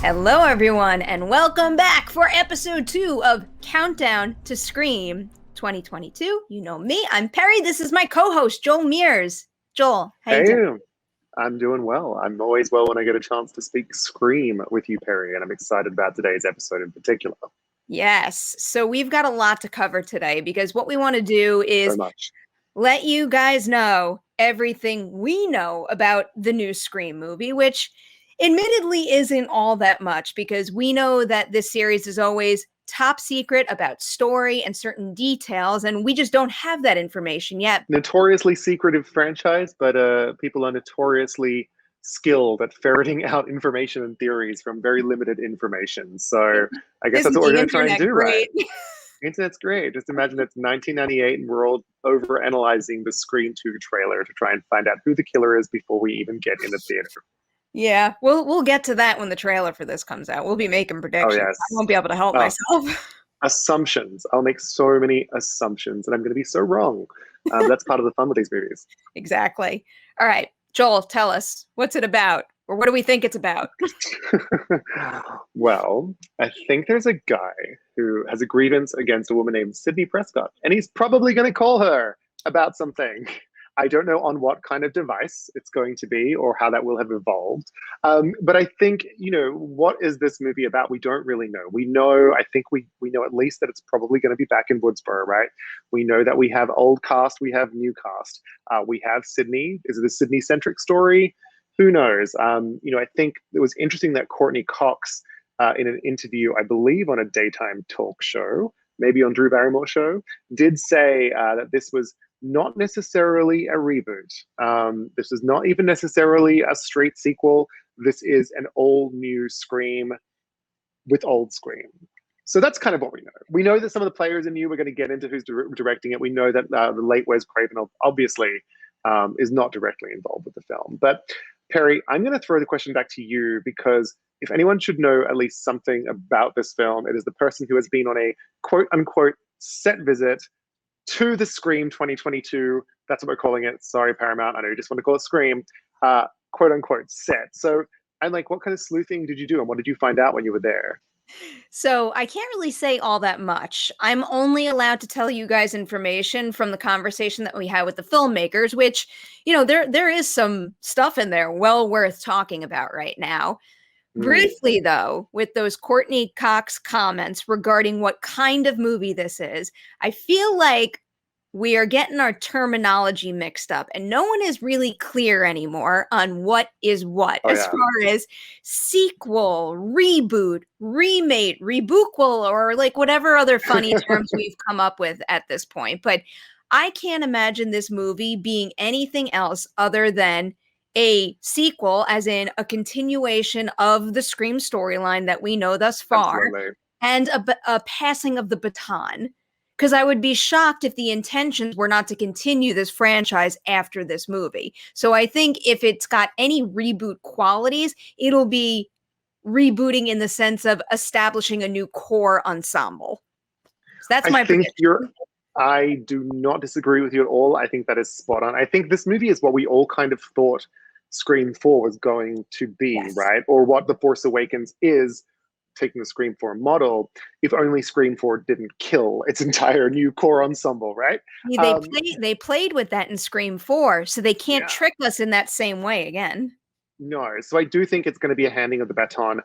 Hello, everyone, and welcome back for episode 2 of Countdown to Scream 2022. You know me, I'm Perri. This is my co-host, Joel Mears. Joel, how you doing? Hey, I'm doing well. I'm always well when I get a chance to speak Scream with you, Perri, and I'm excited about today's episode in particular. Yes, so we've got a lot to cover today because what we want to do is So much. let you guys know everything we know about the new Scream movie, which admittedly isn't all that much because we know that this series is always top secret about story and certain details, and we just don't have that information yet. Notoriously secretive franchise, but people are notoriously skilled at ferreting out information and theories from very limited information. So I guess Isn't that's what we're the going to try and internet do, right? great? Internet's great. Just imagine it's 1998 and we're all over analyzing the Scream 2 trailer to try and find out who the killer is before we even get in the theater. Yeah, we'll get to that when the trailer for this comes out. We'll be making Oh, predictions. yes. I won't be able to help myself. Assumptions. I'll make so many assumptions and I'm going to be so wrong. That's part of the fun with these movies. Exactly. All right, Joel, tell us, what's it about? Or what do we think it's about? Well, I think there's a guy who has a grievance against a woman named Sydney Prescott, and he's probably going to call her about something. I don't know on what kind of device it's going to be or how that will have evolved. But I think, what is this movie about? We don't really know. We know, I think we know at least that it's probably going to be back in Woodsboro, right? We know that we have old cast, we have new cast. We have Sydney. Is it a Sydney-centric story? Who knows? I think it was interesting that Courtney Cox, in an interview, I believe on a daytime talk show, maybe on Drew Barrymore's show, did say that this was not necessarily a reboot. This is not even necessarily a straight sequel. This is an all new Scream with old Scream. So that's kind of what we know. We know that some of the players are new. We're going to get into who's directing it. We know that the late Wes Craven obviously is not directly involved with the film. But Perri, I'm going to throw the question back to you because if anyone should know at least something about this film, it is the person who has been on a quote unquote set visit to the Scream 2022. That's what we're calling it. Sorry, Paramount. I know you just want to call it Scream, quote unquote set. So I'm like, what kind of sleuthing did you do and what did you find out when you were there? So I can't really say all that much. I'm only allowed to tell you guys information from the conversation that we had with the filmmakers, which, there is some stuff in there well worth talking about right now. Briefly, though, with those Courtney Cox comments regarding what kind of movie this is, I feel like we are getting our terminology mixed up and no one is really clear anymore on what is what Oh, as yeah. far as sequel, reboot, remake, rebookquel, or like whatever other funny terms we've come up with at this point. But I can't imagine this movie being anything else other than a sequel, as in a continuation of the Scream storyline that we know thus far, Absolutely. and a passing of the baton. Because I would be shocked if the intentions were not to continue this franchise after this movie. So I think if it's got any reboot qualities, it'll be rebooting in the sense of establishing a new core ensemble. So that's my prediction. I do not disagree with you at all. I think that is spot on. I think this movie is what we all kind of thought Scream 4 was going to be, Yes. right? Or what The Force Awakens is, taking the Scream 4 model, if only Scream 4 didn't kill its entire new core ensemble, right? Yeah, they played with that in Scream 4, so they can't Yeah. trick us in that same way again. No, so I do think it's going to be a handing of the baton.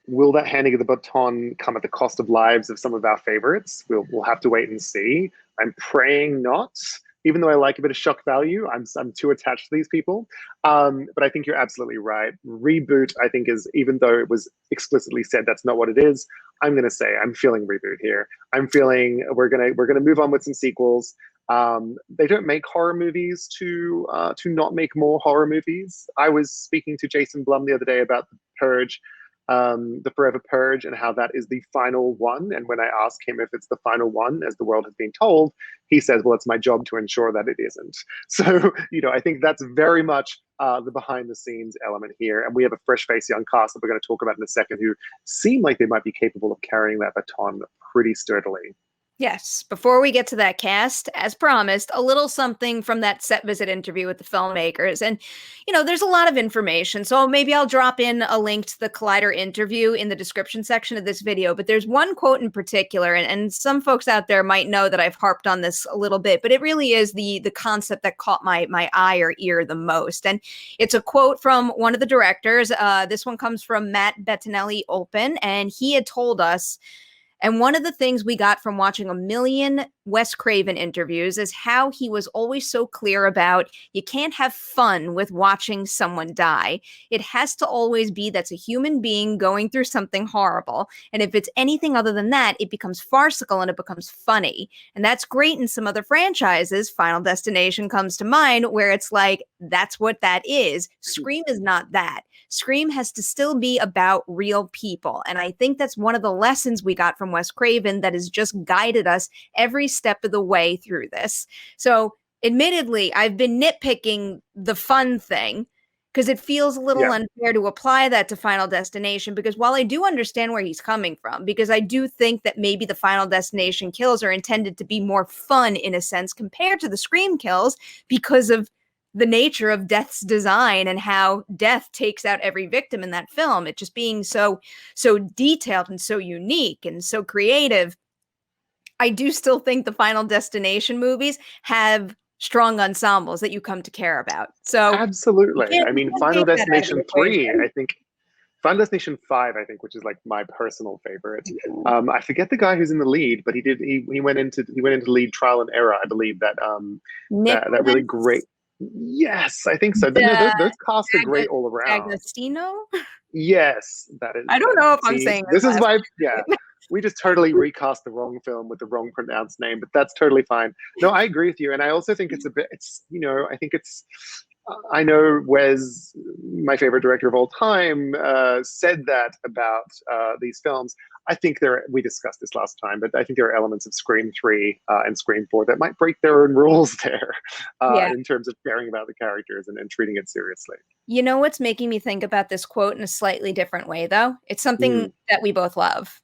Will that handing of the baton come at the cost of lives of some of our favorites? We'll have to wait and see. I'm praying not. Even though I like a bit of shock value, I'm too attached to these people. But I think you're absolutely right. Reboot, I think, is, even though it was explicitly said that's not what it is, I'm going to say I'm feeling reboot here. I'm feeling we're gonna move on with some sequels. They don't make horror movies to not make more horror movies. I was speaking to Jason Blum the other day about The Purge, the Forever Purge, and how that is the final one. And when I ask him if it's the final one, as the world has been told, he says, well, it's my job to ensure that it isn't. So, I think that's very much the behind the scenes element here. And we have a fresh face young cast that we're going to talk about in a second who seem like they might be capable of carrying that baton pretty sturdily. Yes, before we get to that cast, as promised, a little something from that set visit interview with the filmmakers. And, there's a lot of information. So maybe I'll drop in a link to the Collider interview in the description section of this video. But there's one quote in particular, and some folks out there might know that I've harped on this a little bit, but it really is the concept that caught my eye or ear the most. And it's a quote from one of the directors. This one comes from Matt Bettinelli-Olpin, and he had told us, and one of the things we got from watching a million Wes Craven interviews is how he was always so clear about you can't have fun with watching someone die. It has to always be that's a human being going through something horrible. And if it's anything other than that, it becomes farcical and it becomes funny. And that's great in some other franchises. Final Destination comes to mind, where it's like, that's what that is. Scream is not that. Scream has to still be about real people. And I think that's one of the lessons we got from Wes Craven that has just guided us every step of the way through this. So admittedly, I've been nitpicking the fun thing because it feels a little unfair to apply that to Final Destination, because while I do understand where he's coming from, because I do think that maybe the Final Destination kills are intended to be more fun in a sense compared to the Scream kills because of the nature of death's design and how death takes out every victim in that film. It just being so detailed and so unique and so creative. I do still think the Final Destination movies have strong ensembles that you come to care about. So Absolutely. I you mean, can't Final take that out of the Destination 3, equation. I think. Final Destination 5, I think, which is like my personal favorite. I forget the guy who's in the lead, but he went into lead Trial and Error, I believe, that really great. Yes, I think so. No, those casts are great all around. Agostino? Yes, that is. I don't know if I'm See, saying this is last why. Yeah, name. we just totally recast the wrong film with the wrong pronounced name, but that's totally fine. No, I agree with you, and I also think it's a bit. I think it's. I know Wes, my favorite director of all time, said that about these films. I think we discussed this last time, but I think there are elements of Scream 3 and Scream 4 that might break their own rules there Yeah. in terms of caring about the characters and treating it seriously. You know what's making me think about this quote in a slightly different way, though? It's something that we both love.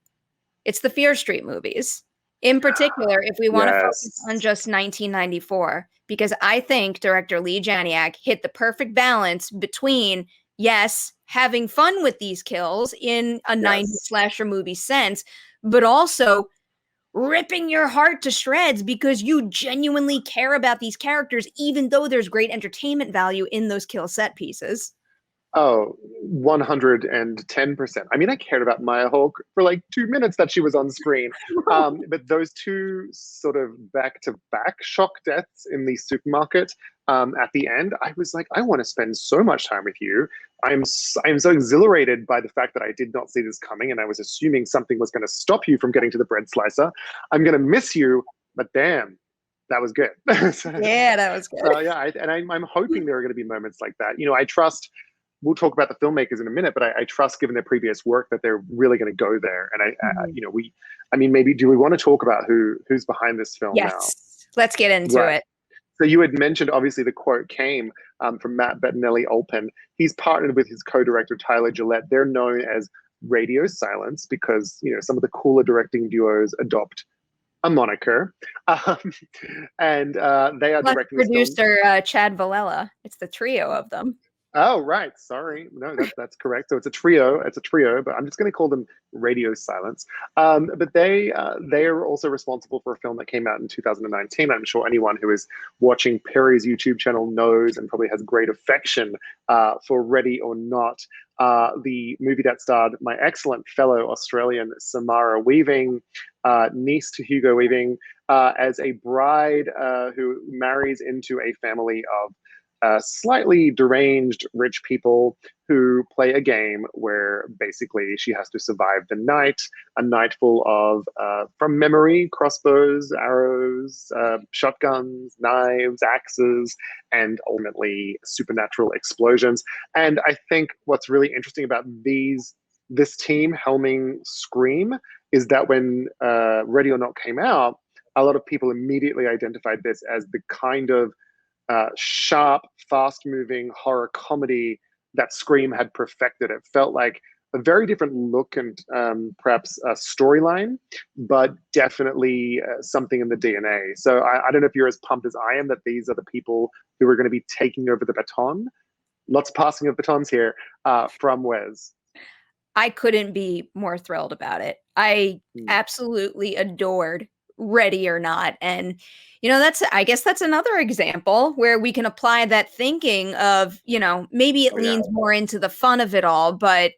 It's the Fear Street movies. In particular, if we want to focus Yes. on just 1994, because I think director Lee Janiak hit the perfect balance between, yes, having fun with these kills in a 90s Yes. slasher movie sense, but also ripping your heart to shreds because you genuinely care about these characters, even though there's great entertainment value in those kill set pieces. Oh, 110%. I mean, I cared about Maya Hawke for like 2 minutes that she was on screen. But those two sort of back-to-back shock deaths in the supermarket at the end, I was like, I want to spend so much time with you. I'm so exhilarated by the fact that I did not see this coming, and I was assuming something was going to stop you from getting to the bread slicer. I'm going to miss you, but damn, that was good. Yeah, that was good. Yeah, I'm hoping there are going to be moments like that. I trust. We'll talk about the filmmakers in a minute, but I trust, given their previous work, that they're really going to go there. And maybe do we want to talk about who's behind this film now? Yes, let's get into it. So you had mentioned, obviously, the quote came from Matt Bettinelli-Olpin. He's partnered with his co-director Tyler Gillette. They're known as Radio Silence because some of the cooler directing duos adopt a moniker, and they are directing producer Chad Villella. It's the trio of them. Oh, right. Sorry. No, that's correct. So it's a trio. But I'm just going to call them Radio Silence. But they are also responsible for a film that came out in 2019. I'm sure anyone who is watching Perri's YouTube channel knows and probably has great affection for Ready or Not, the movie that starred my excellent fellow Australian Samara Weaving, niece to Hugo Weaving, as a bride who marries into a family of slightly deranged rich people who play a game where basically she has to survive the night, a night full of, from memory, crossbows, arrows, shotguns, knives, axes, and ultimately supernatural explosions. And I think what's really interesting about this team helming Scream is that when Ready or Not came out, a lot of people immediately identified this as the kind of sharp, fast-moving horror comedy that Scream had perfected. It felt like a very different look and perhaps a storyline, but definitely something in the DNA. So I don't know if you're as pumped as I am that these are the people who are going to be taking over the baton. Lots of passing of batons here from Wes. I couldn't be more thrilled about it. I Mm. absolutely adored Ready or Not. And, I guess that's another example where we can apply that thinking of, maybe it Oh, yeah. leans more into the fun of it all, but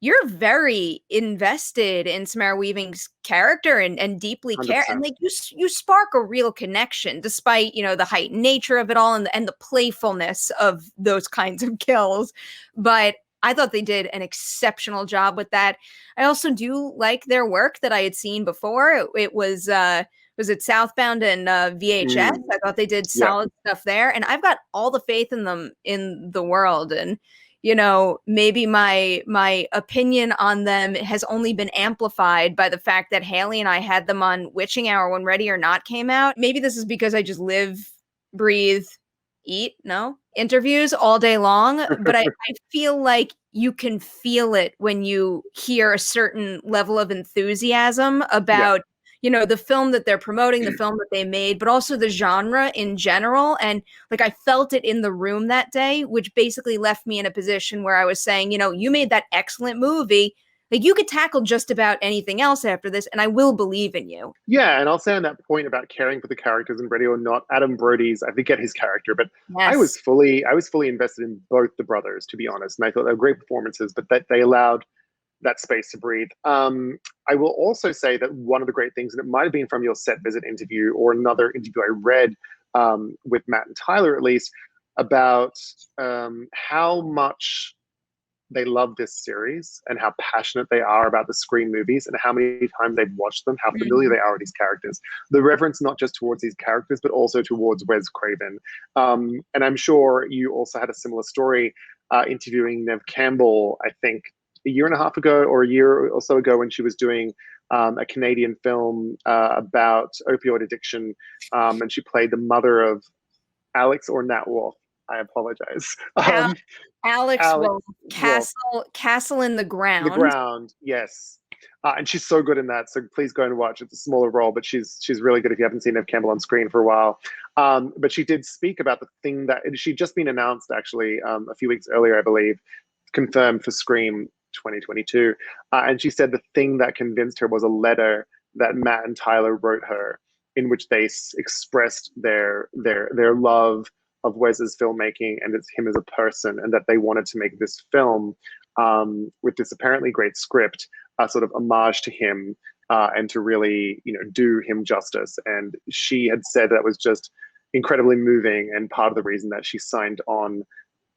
you're very invested in Samara Weaving's character and deeply care. And 100%. like you spark a real connection despite, the heightened nature of it all and the playfulness of those kinds of kills. But I thought they did an exceptional job with that. I also do like their work that I had seen before. It was it Southbound and VHS. Mm. I thought they did Yeah. solid stuff there, and I've got all the faith in them in the world. And maybe my opinion on them has only been amplified by the fact that Haley and I had them on Witching Hour when Ready or Not came out. Maybe this is because I just live, breathe, eat, no, interviews all day long. But I feel like you can feel it when you hear a certain level of enthusiasm Yeah. about the film that they're promoting, the film that they made, but also the genre in general. And like I felt it in the room that day, which basically left me in a position where I was saying, you made that excellent movie. Like you could tackle just about anything else after this, and I will believe in you. Yeah, and I'll say on that point about caring for the characters in Ready or Not, Adam Brody's, I forget his character, but Yes. I was fully invested in both the brothers, to be honest, and I thought they were great performances, but that they allowed that space to breathe. I will also say that one of the great things, and it might have been from your set visit interview or another interview I read with Matt and Tyler, at least, about how much they love this series and how passionate they are about the Scream movies and how many times they've watched them, how familiar they are with these characters. The reverence not just towards these characters, but also towards Wes Craven. And I'm sure you also had a similar story interviewing Neve Campbell, I think, a year and a half ago or a year or so ago when she was doing a Canadian film about opioid addiction. And she played the mother of Alex or Nat Wolf. I apologize. Alex Alex Wolff, Wolf. Castle in the The Ground. Ground, yes. And she's so good in that. So please go and watch. It's a smaller role, but she's really good if you haven't seen Neve Campbell on screen for a while. But she did speak about the thing that she'd just been announced actually a few weeks earlier, I believe, confirmed for Scream 2022. And she said the thing that convinced her was a letter that Matt and Tyler wrote her, in which they expressed their love of Wes's filmmaking and it's him as a person, and that they wanted to make this film with this apparently great script, a sort of homage to him and to really, do him justice. And she had said that was just incredibly moving and part of the reason that she signed on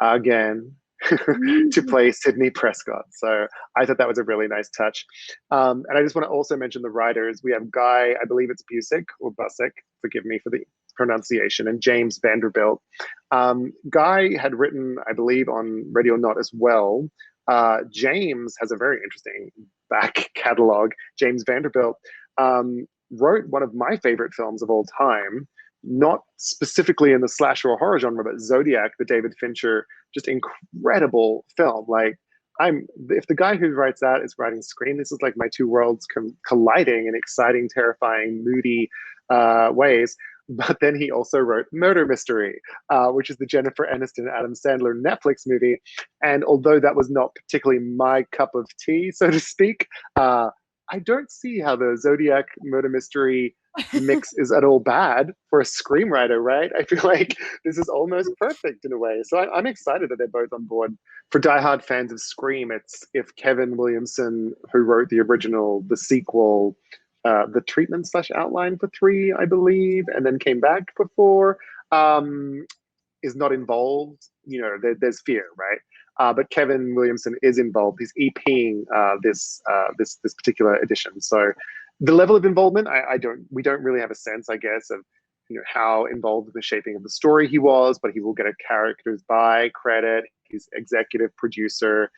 again to play Sydney Prescott. So I thought that was a really nice touch. And I just want to also mention the writers. We have Guy, I believe it's Busick or Busick, forgive me for the pronunciation, and James Vanderbilt. Guy had written, I believe, on Ready or Not as well. James has a very interesting back catalog. James Vanderbilt wrote one of my favorite films of all time, not specifically in the slasher or horror genre, but Zodiac, the David Fincher, just incredible film. Like, if the guy who writes that is writing Scream, this is like my two worlds colliding in exciting, terrifying, moody ways. But then he also wrote Murder Mystery, which is the Jennifer Aniston, Adam Sandler Netflix movie. And although that was not particularly my cup of tea, so to speak, I don't see how the Zodiac Murder Mystery mix is at all bad for a screenwriter, right? I feel like this is almost perfect in a way. So I'm excited that they're both on board. For diehard fans of Scream, it's if Kevin Williamson, who wrote the original, the sequel, the treatment / outline for 3, I believe, and then came back for 4, is not involved, there's fear, right? But Kevin Williamson is involved. He's EPing this particular edition. So the level of involvement, we don't really have a sense, I guess, of how involved in the shaping of the story he was, but he will get a character's by credit. He's executive producer,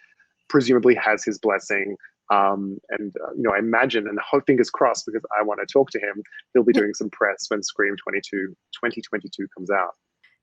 presumably has his blessing. And I imagine and hope, fingers crossed, because I want to talk to him, he'll be doing some press when Scream 2022 comes out.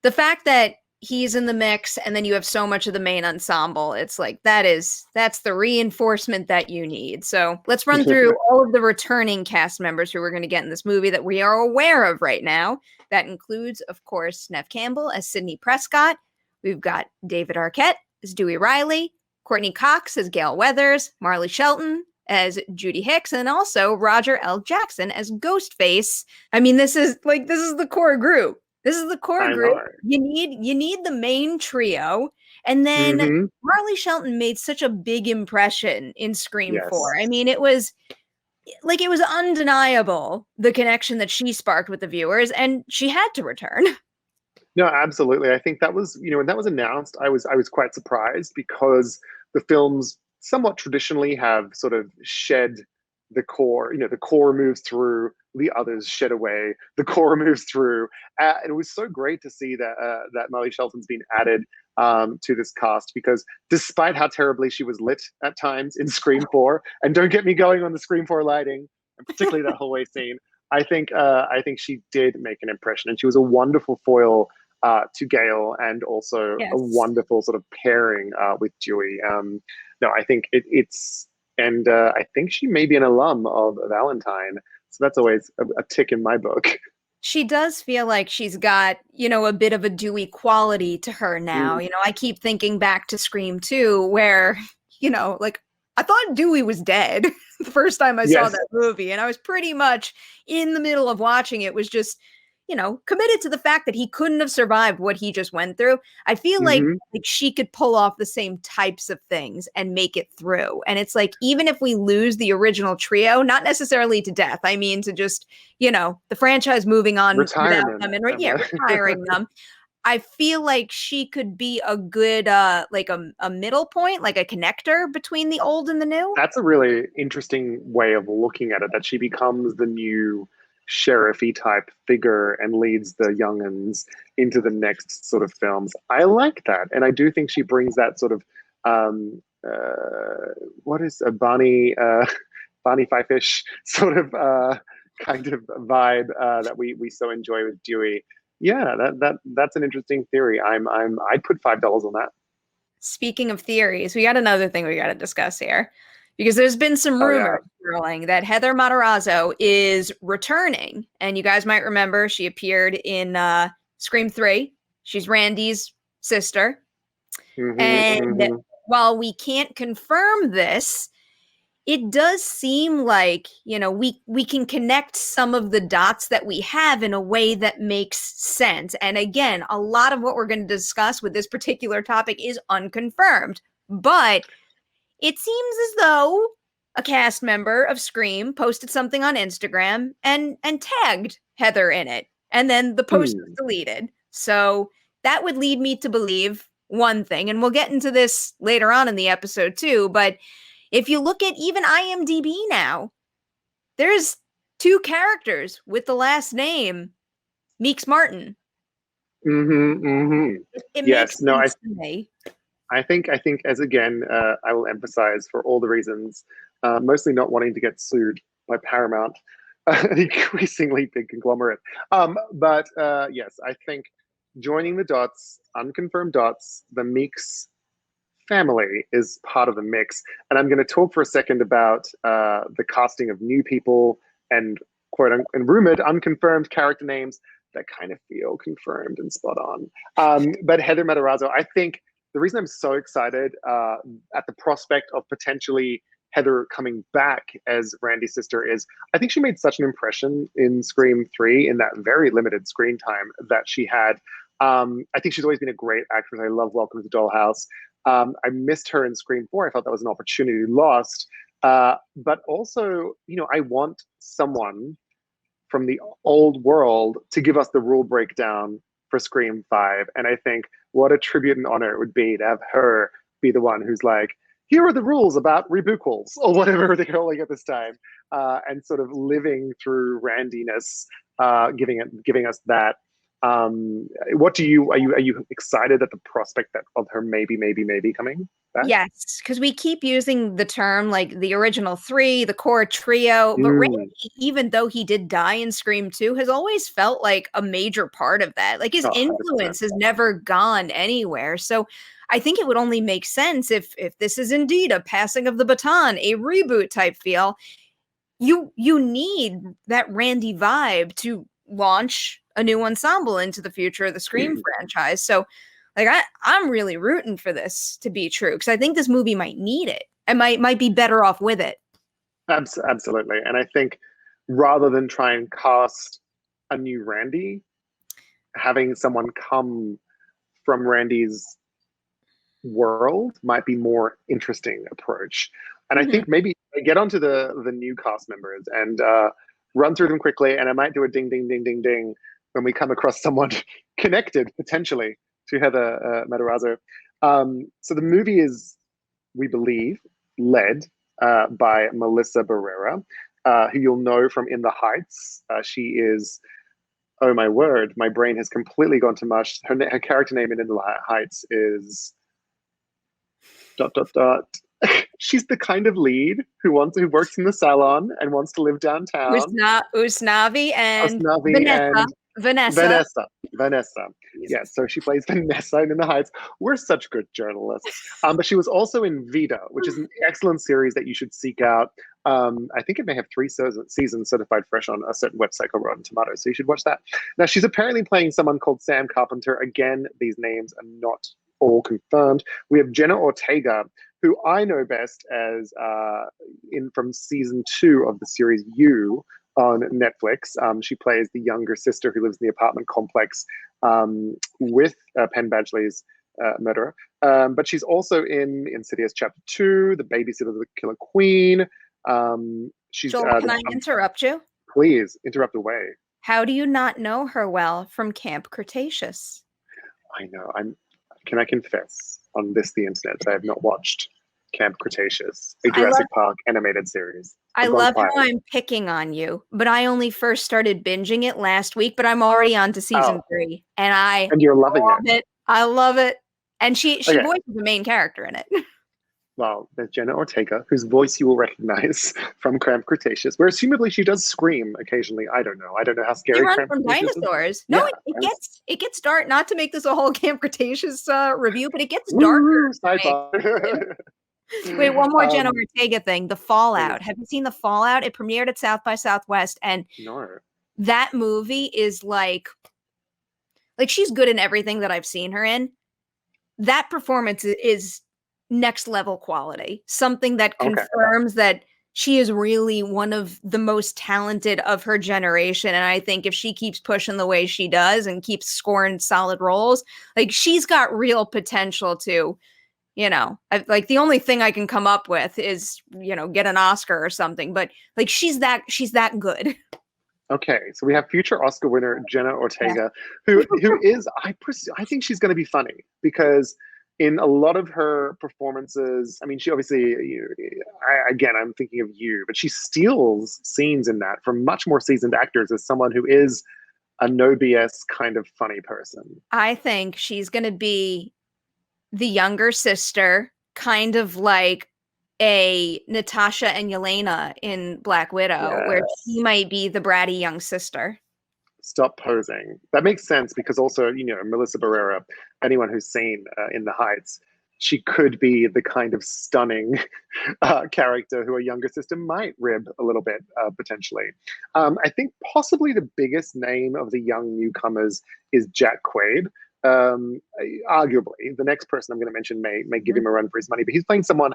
The fact that he's in the mix, and then you have so much of the main ensemble. It's like that's the reinforcement that you need. So let's run through all of the returning cast members who we're going to get in this movie that we are aware of right now. That includes, of course, Neve Campbell as Sidney Prescott. We've got David Arquette as Dewey Riley, Courtney Cox as Gail Weathers, Marley Shelton as Judy Hicks, and also Roger L. Jackson as Ghostface. I mean, this is the core group. This is the core group. You need the main trio. And then Marley Shelton made such a big impression in Scream 4. I mean, it was undeniable, the connection that she sparked with the viewers, and she had to return. No, absolutely. I think that was, when that was announced, I was quite surprised, because the films somewhat traditionally have sort of shed the core. The core moves through, the others shed away, the core moves through. And it was so great to see that Marley Shelton's been added to this cast, because despite how terribly she was lit at times in Scream 4, and don't get me going on the Scream 4 lighting, and particularly that hallway scene, I think she did make an impression, and she was a wonderful foil to Gail, and also a wonderful sort of pairing with Dewey. No, I think it's, and I think she may be an alum of Valentine, so that's always a tick in my book. She does feel like she's got, a bit of a Dewey quality to her now. I keep thinking back to Scream 2, where, I thought Dewey was dead the first time I saw that movie, and I was pretty much in the middle of watching it, was just, committed to the fact that he couldn't have survived what he just went through. I feel like she could pull off the same types of things and make it through. And it's like, even if we lose the original trio, not necessarily to death, I mean to just, the franchise moving on without them and retiring them. I feel like she could be a good, like a middle point, like a connector between the old and the new. That's a really interesting way of looking at it, that she becomes the new sheriffy type figure and leads the young'uns into the next sort of films. I like that, and I do think she brings that sort of what is a Barney Fife-ish sort of kind of vibe that we so enjoy with Dewey. Yeah, that's an interesting theory. I'd put $5 on that. Speaking of theories, we got another thing we got to discuss here, because there's been some rumors swirling that Heather Matarazzo is returning. And you guys might remember she appeared in Scream 3. She's Randy's sister. While we can't confirm this, it does seem like, we can connect some of the dots that we have in a way that makes sense. And again, a lot of what we're going to discuss with this particular topic is unconfirmed. But it seems as though a cast member of Scream posted something on Instagram and tagged Heather in it, and then the post was deleted. So that would lead me to believe one thing, and we'll get into this later on in the episode too, but if you look at even IMDb now, there's 2 characters with the last name Meeks Martin. It makes sense to me. I think as again, I will emphasize, for all the reasons, mostly not wanting to get sued by Paramount, an increasingly big conglomerate. But yes, I think joining the dots, unconfirmed dots, the Meeks family is part of the mix. And I'm going to talk for a second about the casting of new people and and rumored unconfirmed character names that kind of feel confirmed and spot on. But Heather Matarazzo, I think the reason I'm so excited at the prospect of potentially Heather coming back as Randy's sister is, I think she made such an impression in Scream 3 in that very limited screen time that she had. I think she's always been a great actress. I love Welcome to the Dollhouse. I missed her in Scream 4. I felt that was an opportunity lost. But also, I want someone from the old world to give us the rule breakdown for Scream 5. And I think what a tribute and honor it would be to have her be the one who's like, here are the rules about rebookals, or whatever they're calling it this time, and sort of living through Randiness, giving us that. What are you excited at the prospect of her maybe coming back? Yes, because we keep using the term like the original three, the core trio, but Randy, Mm. even though he did die in Scream 2, has always felt like a major part of that. Like his Oh, 100%. influence has never gone anywhere. So I think it would only make sense if this is indeed a passing of the baton, a reboot type feel. You need that Randy vibe to launch a new ensemble into the future of the Scream franchise. So like I'm really rooting for this to be true because I think this movie might need it. I might be better off with it. Absolutely. And I think rather than try and cast a new Randy, having someone come from Randy's world might be more interesting approach. And I Mhm. think maybe I get onto the new cast members and run through them quickly, and I might do a ding ding ding ding ding when we come across someone connected potentially to Heather Matarazzo. So the movie is, we believe, led by Melissa Barrera, who you'll know from In the Heights. She is, oh my word, my brain has completely gone to mush. Her character name in the Heights is dot dot dot. She's the kind of lead who works in the salon and wants to live downtown. Usnavi and Osnavi Vanessa. and Vanessa. Vanessa. Yes, so she plays Vanessa in the Heights. We're such good journalists. But she was also in Vida, which is an excellent series that you should seek out. I think it may have 3 seasons certified fresh on a certain website called Rotten Tomatoes, so you should watch that. Now, she's apparently playing someone called Sam Carpenter. Again, these names are not all confirmed. We have Jenna Ortega, who I know best as in from season 2 of the series You on Netflix. She plays the younger sister who lives in the apartment complex with Penn Badgley's murderer. But she's also in Insidious Chapter 2, The Babysitter of the Killer Queen. She's Joel, can I interrupt you? Please interrupt away. How do you not know her well from Camp Cretaceous? I know. Can I confess on the internet that I have not watched Camp Cretaceous, a Jurassic Park animated series? I love how I'm picking on you, but I only first started binging it last week, but I'm already on to season 3, and you're loving it. I love it, and she Okay. voices the main character in it. Well, there's Jenna Ortega, whose voice you will recognize from Camp Cretaceous, where assumably she does scream occasionally. I don't know how scary. She runs from dinosaurs. No, yeah, it gets dark. Not to make this a whole Camp Cretaceous review, but it gets darker. Wait, one more Jenna Ortega thing. The Fallout. Have you seen The Fallout? It premiered at South by Southwest, and that movie is like she's good in everything that I've seen her in. That performance is next level quality. Something that confirms that she is really one of the most talented of her generation. And I think if she keeps pushing the way she does and keeps scoring solid roles, like she's got real potential to, like the only thing I can come up with is, get an Oscar or something, but like she's that good. Okay, so we have future Oscar winner Jenna Ortega, who is, I think she's going to be funny because in a lot of her performances, I mean, she obviously, I'm thinking of You, but she steals scenes in that from much more seasoned actors as someone who is a no BS kind of funny person. I think she's going to be the younger sister, kind of like a Natasha and Yelena in Black Widow, where she might be the bratty young sister. Stop posing. That makes sense because also, Melissa Barrera, anyone who's seen In the Heights, she could be the kind of stunning character who a younger sister might rib a little bit, potentially. I think possibly the biggest name of the young newcomers is Jack Quaid. Arguably, the next person I'm going to mention may give him a run for his money, but he's playing someone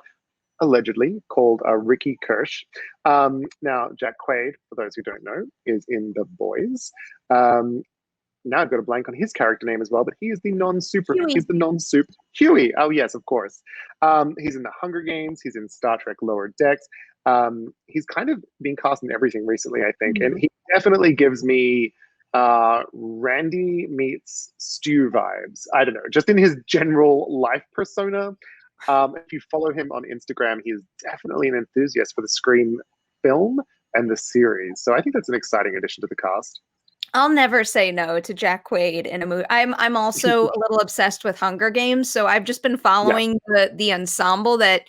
allegedly called Ricky Kirsch. Now, Jack Quaid, for those who don't know, is in The Boys. Now I've got a blank on his character name as well, but he is the non-super. He's the non-soup. Huey. Oh, yes, of course. He's in The Hunger Games. He's in Star Trek Lower Decks. He's kind of been cast in everything recently, I think. And he definitely gives me Randy meets Stu vibes. I don't know, just in his general life persona. If you follow him on Instagram, he is definitely an enthusiast for the Scream film and the series. So I think that's an exciting addition to the cast. I'll never say no to Jack Quaid in a movie. I'm also a little obsessed with Hunger Games, so I've just been Yeah. following the ensemble that,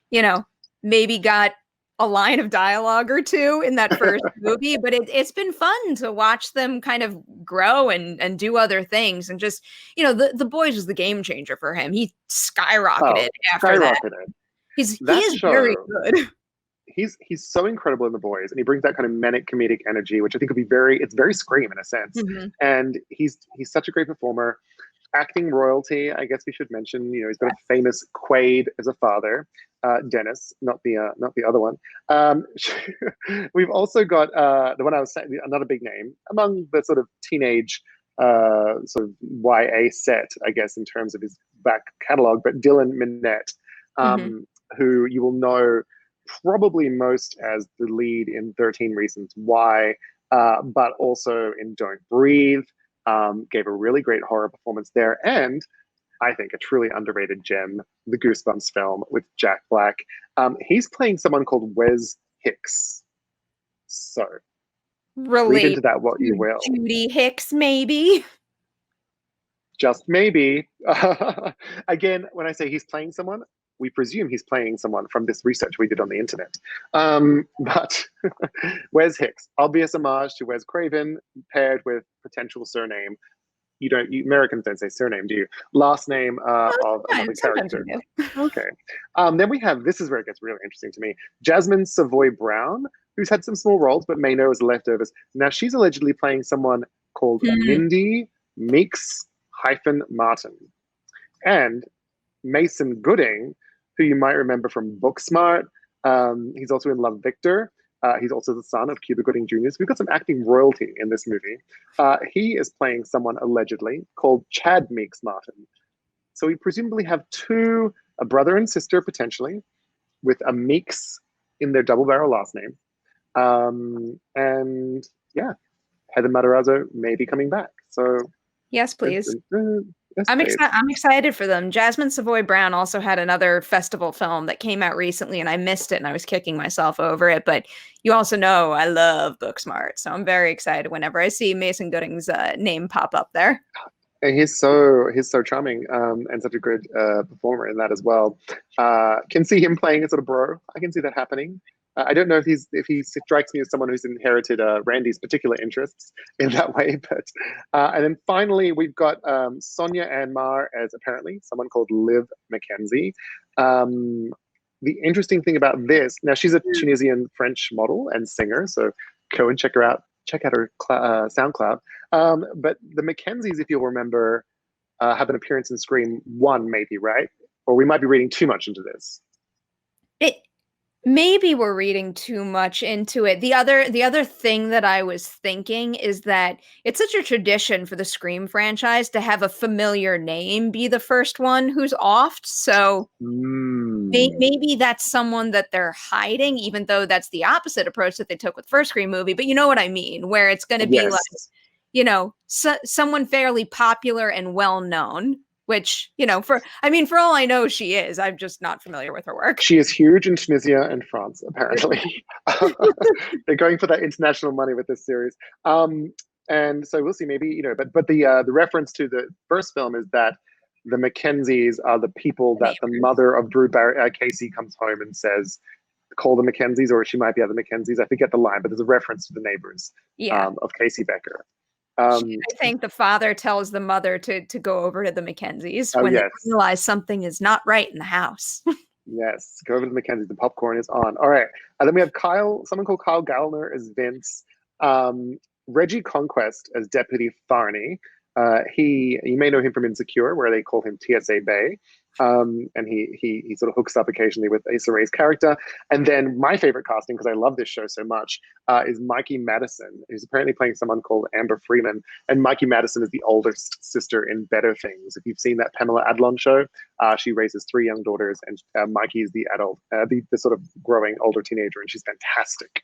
you know, maybe got a line of dialogue or two in that first movie, but it's been fun to watch them kind of grow and do other things. And just, the Boys was the game changer for him. He skyrocketed Oh, after that. skyrocketed. He That is very show, good. he's so incredible in The Boys, and he brings that kind of manic comedic energy, which I think would be it's very Scream in a sense. Mhm. And he's such a great performer. Acting royalty, I guess we should mention. He's got a famous Quaid as a father, Dennis, not the other one. We've also got the one I was saying, another big name among the sort of teenage sort of YA set, I guess, in terms of his back catalog. But Dylan Minnette, Mhm. who you will know probably most as the lead in 13 Reasons Why, but also in Don't Breathe. Gave a really great horror performance there, and I think a truly underrated gem, the Goosebumps film with Jack Black. He's playing someone called Wes Hicks. So read Relate into that what you to will. Judy Hicks, maybe. Just maybe. Again, when I say he's playing someone, we presume he's playing someone from this research we did on the internet. But Wes Hicks, obvious homage to Wes Craven, paired with potential surname. Americans don't say surname, do you? Last name of another Sometimes we character. do. Okay. Then we have, this is where it gets really interesting to me, Jasmine Savoy Brown, who's had some small roles, but may know as leftovers. Now, she's allegedly playing someone called Hmm. Mindy Meeks-Martin. And Mason Gooding, who you might remember from Booksmart. He's also in Love, Victor. He's also the son of Cuba Gooding Jr. So we've got some acting royalty in this movie. He is playing someone allegedly called Chad Meeks-Martin. So we presumably have a brother and sister potentially, with a Meeks in their double barrel last name. And yeah, Heather Matarazzo may be coming back. So Yes, please. yes, I'm please. excited. I'm excited for them. Jasmine Savoy Brown also had another festival film that came out recently, and I missed it, and I was kicking myself over it. But you also know I love Booksmart, so I'm very excited whenever I see Mason Gooding's name pop up there. And he's so charming and such a good performer in that as well. Can see him playing a sort of bro. I can see that happening. I don't know if he strikes me as someone who's inherited Randy's particular interests in that way, but and then finally we've got Sonia Anmar as apparently someone called Liv McKenzie. The interesting thing about this, now she's a Tunisian French model and singer, so go and check her out. Check out her SoundCloud. But the McKenzies, if you'll remember, have an appearance in Scream 1, maybe, right? Or we might be reading too much into this. It Maybe we're reading too much into it. The other thing that I was thinking is that it's such a tradition for the Scream franchise to have a familiar name be the first one who's offed. So maybe that's someone that they're hiding, even though that's the opposite approach that they took with the first Scream movie. But you know what I mean, where it's going to be like, Yes. someone fairly popular and well known. Which, for all I know, she is. I'm just not familiar with her work. She is huge in Tunisia and France, apparently. They're going for that international money with this series. And so we'll see, maybe, but the reference to the first film is that the McKenzies are the people that the mother of Drew Casey comes home and says, call the McKenzies, or she might be other McKenzies. I forget the line, but there's a reference to the neighbors of Casey Becker. I think the father tells the mother to go over to the McKenzies when they realize something is not right in the house. Yes, go over to the McKenzies. The popcorn is on. All right. And then we have someone called Kyle Gallner as Vince, Reggie Conquest as Deputy Tharney. You may know him from Insecure, where they call him TSA Bay. And he sort of hooks up occasionally with Issa Rae's character. And then my favorite casting, because I love this show so much, is Mikey Madison, who's apparently playing someone called Amber Freeman. And Mikey Madison is the oldest sister in Better Things. If you've seen that Pamela Adlon show, she raises 3 young daughters, and Mikey is the adult, the sort of growing older teenager, and she's fantastic.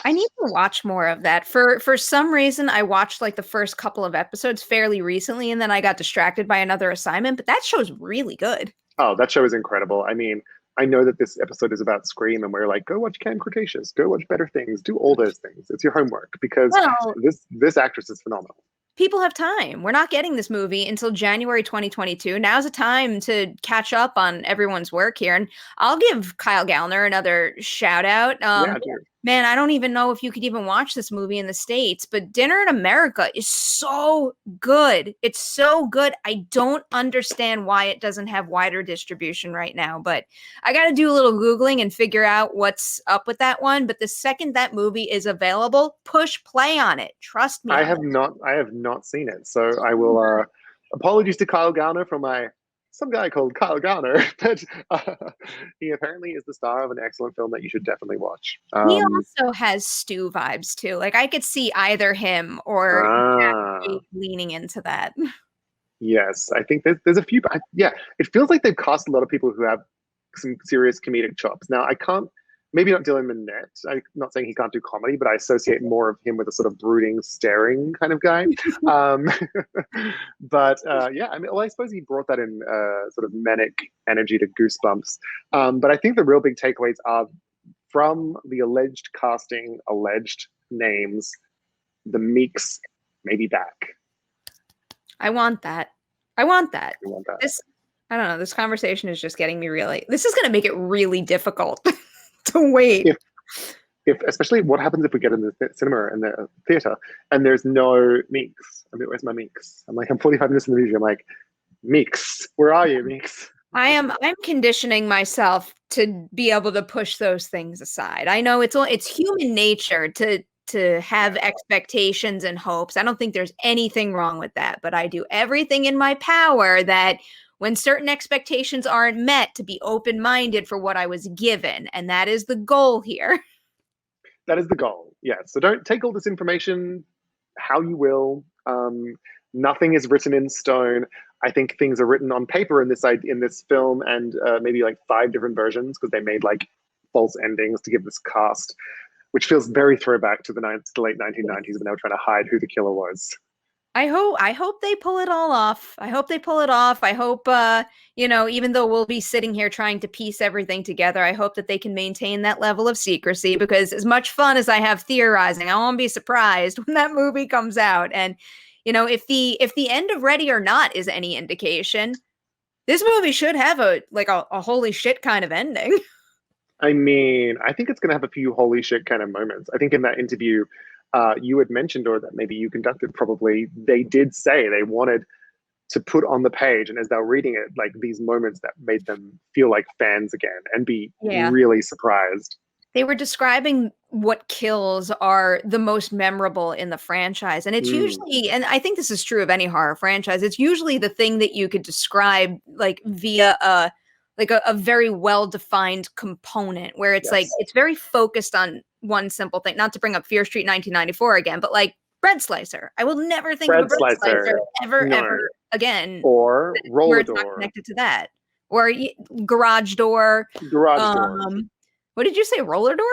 I need to watch more of that. For some reason, I watched like the first couple of episodes fairly recently, and then I got distracted by another assignment, but that show's really good. Oh, that show is incredible. I mean, I know that this episode is about Scream, and we're like, go watch Camp Cretaceous, go watch Better Things, do all those things. It's your homework because Well, this actress is phenomenal. people have time. We're not getting this movie until January 2022. Now's the time to catch up on everyone's work here. And I'll give Kyle Gallner another shout out. Yeah, I do. Man, I don't even know if you could even watch this movie in the States, but Dinner in America is so good. It's so good. I don't understand why it doesn't have wider distribution right now, but I got to do a little Googling and figure out what's up with that one. But the second that movie is available, push play on it. Trust me. I have not seen it. So I will, apologies to Kyle Gallner for some guy called Kyle Gallner, but he apparently is the star of an excellent film that you should definitely watch. He also has Stu vibes too. Like I could see either him or Jack leaning into that. Yes, I think there's a few. Yeah, it feels like they've cast a lot of people who have some serious comedic chops. Now I can't. Maybe not Dylan Minnette. I'm not saying he can't do comedy, but I associate more of him with a sort of brooding, staring kind of guy. But yeah, I mean, well, I suppose he brought that in sort of manic energy to Goosebumps. But I think the real big takeaways are from the alleged casting, alleged names, the Meeks may be back. I want that. I want that. I want that. I don't know. This conversation is just getting me really. This is going to make it really difficult to wait. If especially what happens if we get in the cinema and the theater and there's no Meeks? I mean, where's my Meeks? I'm 45 minutes in the movie. I'm like, Meeks, where are you, Meeks? I'm conditioning myself to be able to push those things aside. I know it's human nature to have expectations and hopes. I don't think there's anything wrong with that, but I do everything in my power that when certain expectations aren't met, to be open-minded for what I was given. And that is the goal here. That is the goal, yeah. So don't take all this information how you will. Nothing is written in stone. I think things are written on paper in this film, and maybe like 5 different versions because they made like false endings to give this cast, which feels very throwback to the late 1990s when they were trying to hide who the killer was. I hope they pull it all off. I hope, even though we'll be sitting here trying to piece everything together, I hope that they can maintain that level of secrecy, because as much fun as I have theorizing, I won't be surprised when that movie comes out. And, if the end of Ready or Not is any indication, this movie should have a holy shit kind of ending. I mean, I think it's going to have a few holy shit kind of moments. I think in that interview, you had mentioned, or that maybe you conducted probably, they did say they wanted to put on the page, and as they were reading it, like these moments that made them feel like fans again and be really surprised. They were describing what kills are the most memorable in the franchise. And it's usually, and I think this is true of any horror franchise, it's usually the thing that you could describe like via a very well-defined component where it's like, it's very focused on one simple thing. Not to bring up Fear Street 1994 again, but like Bread Slicer. I will never think of a Bread Slicer ever again. Or Roller Door. It's not connected to that. Or Garage Door. Door. What did you say? Roller Door?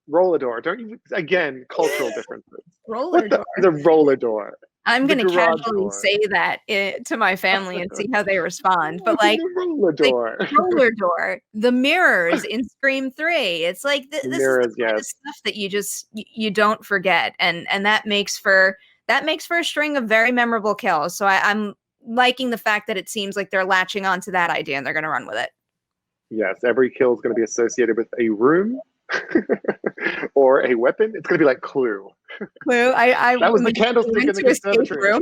Roller Door. Don't you, again, cultural differences. Roller Door. The Roller Door. I'm going to casually say that to my family and see how they respond. But like Roller Door, the mirrors in Scream 3. It's like this mirrors, is the kind of stuff that you don't forget, and that makes for a string of very memorable kills. So I'm liking the fact that it seems like they're latching onto that idea and they're going to run with it. Yes, every kill is going to be associated with a room or a weapon. It's going to be like Clue. Clue. That was the candlestick in the escape room.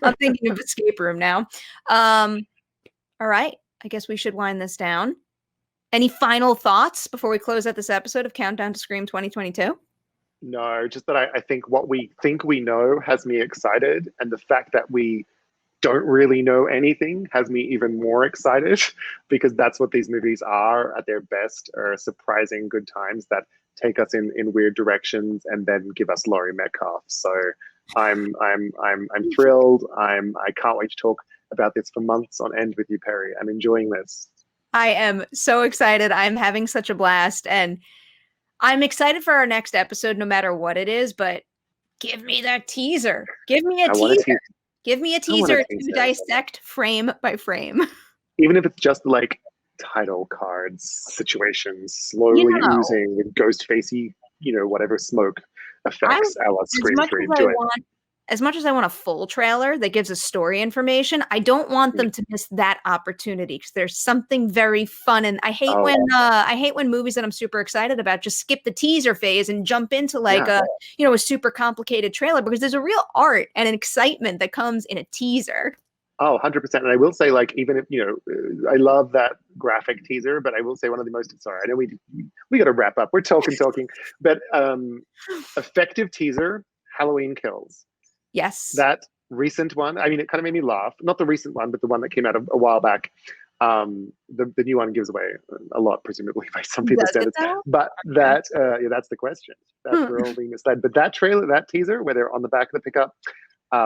I'm thinking of escape room now. All right. I guess we should wind this down. Any final thoughts before we close out this episode of Countdown to Scream 2022? No, just that I think what we think we know has me excited, and the fact that we don't really know anything has me even more excited, because that's what these movies are at their best, are surprising good times that take us in weird directions and then give us Laurie Metcalf. So I'm thrilled. I can't wait to talk about this for months on end with you, Perri. I'm enjoying this. I am so excited. I'm having such a blast, and I'm excited for our next episode, no matter what it is, but give me that teaser. Give me a teaser. Give me a teaser to dissect frame by frame. Even if it's just like title cards situations You slowly know, oozing with Ghostfacey, whatever smoke I effects a la as Scream much 3 as I do it. want as much as I want a full trailer that gives us story information, I don't want Mm. them to miss that opportunity because there's something very fun. And Oh, I hate when movies that I'm super excited about just skip the teaser phase and jump into like yeah. a super complicated trailer because there's a real art and an excitement that comes in a teaser. Oh, 100%. And I will say, like, even if, I love that graphic teaser, but I will say one of the most, sorry, I know we got to wrap up. We're talking, but effective teaser, Halloween Kills. Yes. That recent one, I mean, it kind of made me laugh. Not the recent one, but the one that came out a while back. The new one gives away a lot, presumably, by some people's Does it standards. though? But Okay. that's the question. That's Hmm. where all being misled. But that trailer, that teaser, where they're on the back of the pickup,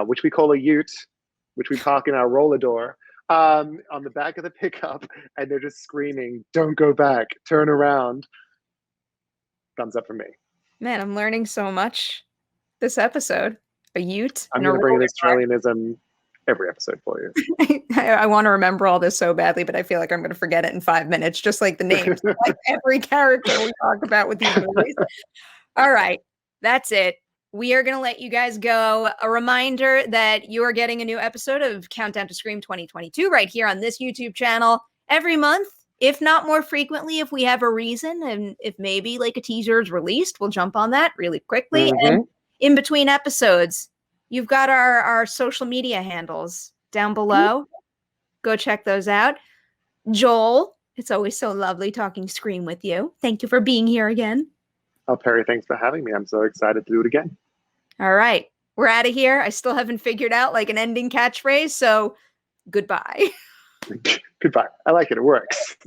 which we call a ute, which we park in our roller door, on the back of the pickup, and they're just screaming, "Don't go back, turn around." Thumbs up for me. Man, I'm learning so much this episode. A ute I'm and a going to bring in roller Australianism every episode for you. I want to remember all this so badly, but I feel like I'm going to forget it in 5 minutes, just like the names, like every character we talk about with these movies. All right, that's it. We are going to let you guys go. A reminder that you are getting a new episode of Countdown to Scream 2022 right here on this YouTube channel every month, if not more frequently, if we have a reason. And if maybe like a teaser is released, we'll jump on that really quickly. And Mm-hmm. in between episodes, you've got our social media handles down below. Go check those out. Joel, it's always so lovely talking Scream with you. Thank you for being here again. Oh, Perri, thanks for having me. I'm so excited to do it again. All right. We're out of here. I still haven't figured out like an ending catchphrase, so goodbye. Goodbye. I like it. It works.